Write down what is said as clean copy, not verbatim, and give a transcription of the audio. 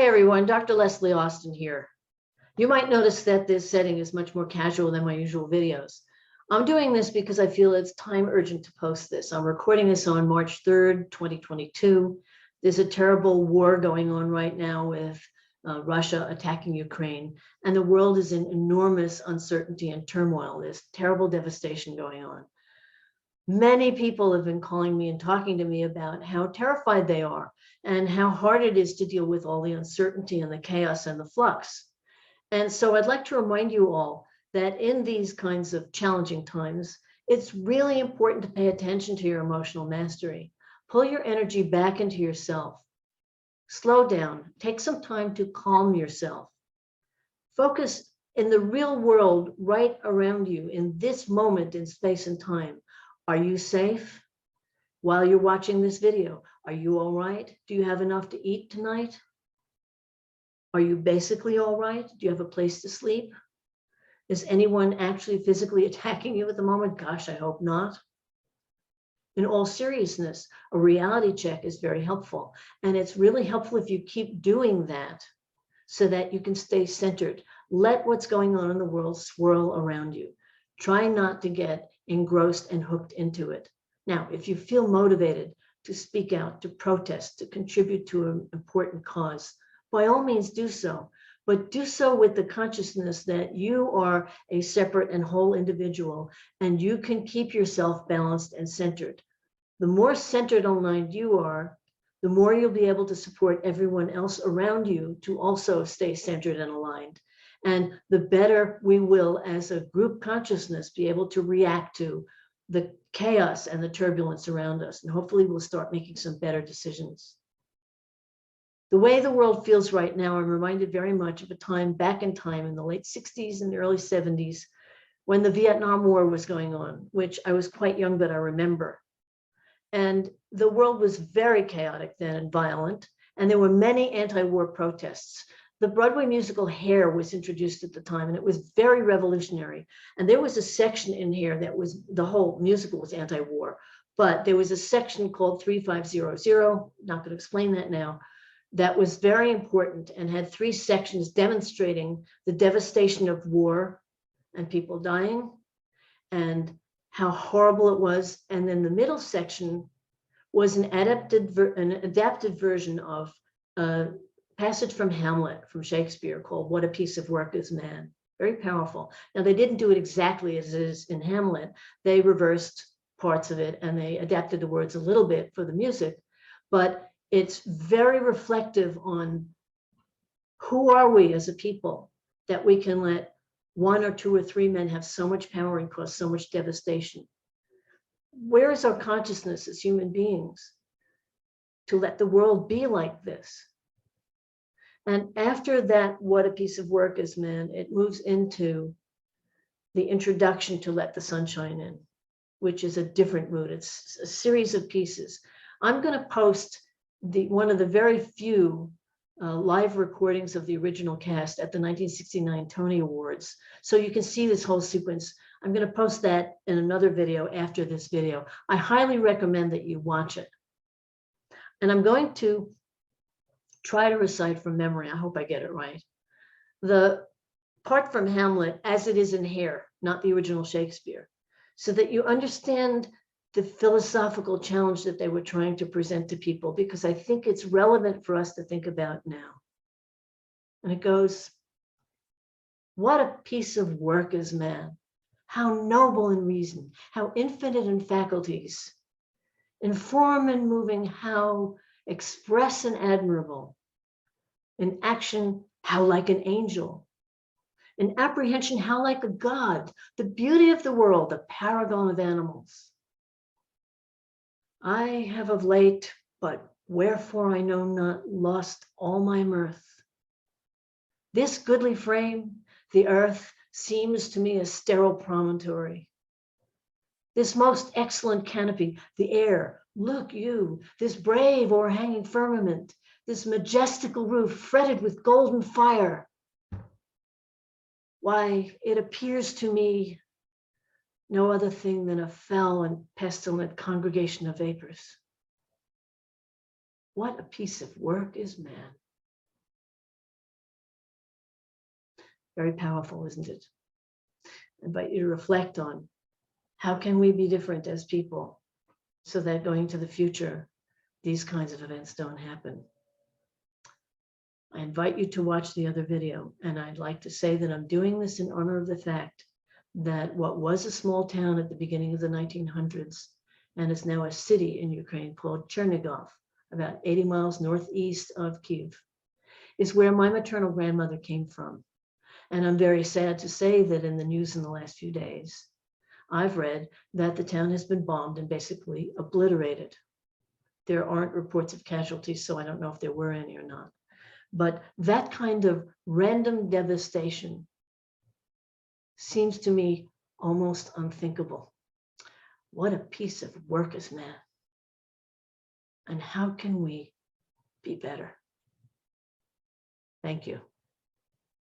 everyone, Dr. Leslie Austin here. You might notice that this setting is much more casual than my usual videos. I'm doing this because I feel it's time urgent to post this. I'm recording this on March 3rd, 2022. There's a terrible war going on right now with Russia attacking Ukraine, and the world is in enormous uncertainty and turmoil. There's terrible devastation going on. Many people have been calling me and talking to me about how terrified they are and how hard it is to deal with all the uncertainty and the chaos and the flux. And so I'd like to remind you all that in these kinds of challenging times, it's really important to pay attention to your emotional mastery. Pull your energy back into yourself. Slow down. Take some time to calm yourself. Focus in the real world right around you in this moment in space and time. Are you safe? While you're watching this video, are you all right? Do you have enough to eat tonight? Are you basically all right? Do you have a place to sleep? Is anyone actually physically attacking you at the moment? Gosh, I hope not. In all seriousness, a reality check is very helpful. And it's really helpful if you keep doing that so that you can stay centered. Let what's going on in the world swirl around you. Try not to get engrossed and hooked into it. Now, if you feel motivated to speak out, to protest, to contribute to an important cause, by all means do so, but do so with the consciousness that you are a separate and whole individual and you can keep yourself balanced and centered. The more centered and aligned you are, the more you'll be able to support everyone else around you to also stay centered and aligned. And the better we will, as a group consciousness, be able to react to the chaos and the turbulence around us. And hopefully we'll start making some better decisions. The way the world feels right now, I'm reminded very much of a time back in time in the late 60s and early 70s when the Vietnam War was going on, which I was quite young, but I remember. And the world was very chaotic then and violent, and there were many anti-war protests. The Broadway musical Hair was introduced at the time, and it was very revolutionary. And there was a section in here that was, the whole musical was anti-war, but there was a section called 3500, not going to explain that now, that was very important and had 3 sections demonstrating the devastation of war and people dying and how horrible it was. And then the middle section was an adapted version of a passage from Hamlet from Shakespeare called What a Piece of Work is Man. Very powerful. Now, they didn't do it exactly as it is in Hamlet. They reversed parts of it and they adapted the words a little bit for the music, but it's very reflective on who are we as a people that we can let 1 or 2 or 3 men have so much power and cause so much devastation. Where is our consciousness as human beings to let the world be like this? And after that, What a Piece of Work is Man, it moves into the introduction to Let the Sunshine In, which is a different mood. It's a series of pieces. I'm going to post one of the very few live recordings of the original cast at the 1969 Tony Awards. So you can see this whole sequence. I'm going to post that in another video after this video. I highly recommend that you watch it. And I'm going to try to recite from memory. I hope I get it right. The part from Hamlet as it is in Hair, not the original Shakespeare, so that you understand the philosophical challenge that they were trying to present to people, because I think it's relevant for us to think about now. And it goes, what a piece of work is man, how noble in reason, how infinite in faculties, in form and moving, how express and admirable, in action, how like an angel, in apprehension, how like a god, the beauty of the world, the paragon of animals. I have of late, but wherefore I know not, lost all my mirth. This goodly frame, the earth, seems to me a sterile promontory. This most excellent canopy, the air, look you, this brave o'erhanging firmament, this majestical roof fretted with golden fire. Why, it appears to me no other thing than a foul and pestilent congregation of vapors. What a piece of work is man. Very powerful, isn't it? I invite you to reflect on how can we be different as people so that going to the future, these kinds of events don't happen. I invite you to watch the other video, and I'd like to say that I'm doing this in honor of the fact that what was a small town at the beginning of the 1900s and is now a city in Ukraine called Chernigov, about 80 miles northeast of Kyiv, is where my maternal grandmother came from. And I'm very sad to say that in the news in the last few days, I've read that the town has been bombed and basically obliterated. There aren't reports of casualties, so I don't know if there were any or not. But that kind of random devastation seems to me almost unthinkable. What a piece of work is man. And how can we be better? Thank you.